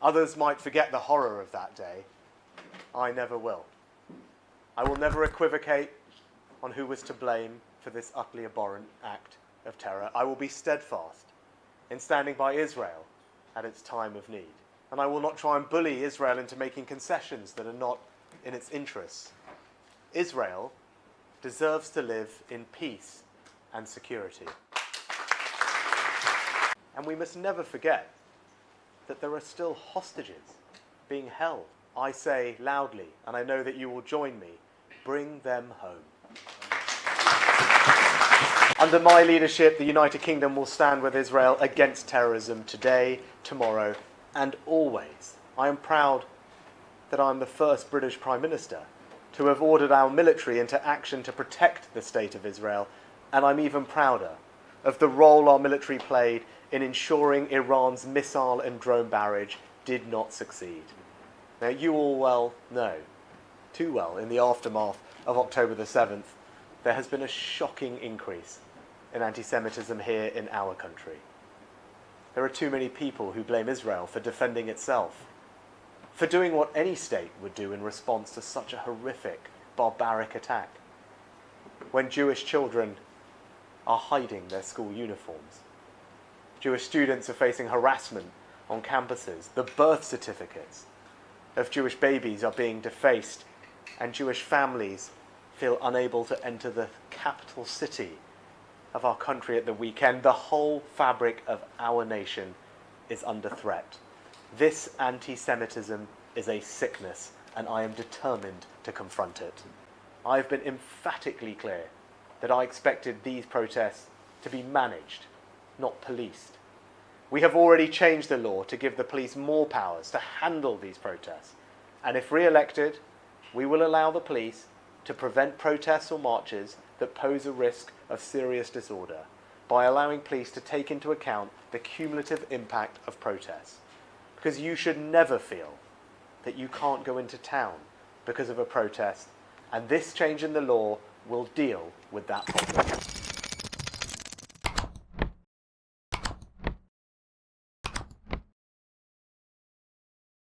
Others might forget the horror of that day. I never will. I will never equivocate on who was to blame for this utterly abhorrent act of terror. I will be steadfast in standing by Israel at its time of need. And I will not try and bully Israel into making concessions that are not in its interests. Israel deserves to live in peace and security. And we must never forget that there are still hostages being held. I say loudly, and I know that you will join me, bring them home. Under my leadership, the United Kingdom will stand with Israel against terrorism today, tomorrow, and always. I am proud that I am the first British Prime Minister to have ordered our military into action to protect the state of Israel, and I'm even prouder of the role our military played in ensuring Iran's missile and drone barrage did not succeed. Now, you all well know, too well, in the aftermath of October the 7th, there has been a shocking increase in anti-Semitism here in our country. There are too many people who blame Israel for defending itself, for doing what any state would do in response to such a horrific, barbaric attack. When Jewish children are hiding their school uniforms, Jewish students are facing harassment on campuses, the birth certificates of Jewish babies are being defaced, and Jewish families feel unable to enter the capital city of our country at the weekend. The whole fabric of our nation is under threat. This anti-Semitism is a sickness, and I am determined to confront it. I have been emphatically clear that I expected these protests to be managed, not policed. We have already changed the law to give the police more powers to handle these protests, and if re-elected, we will allow the police to prevent protests or marches that pose a risk of serious disorder by allowing police to take into account the cumulative impact of protests. Because you should never feel that you can't go into town because of a protest, and this change in the law will deal with that problem.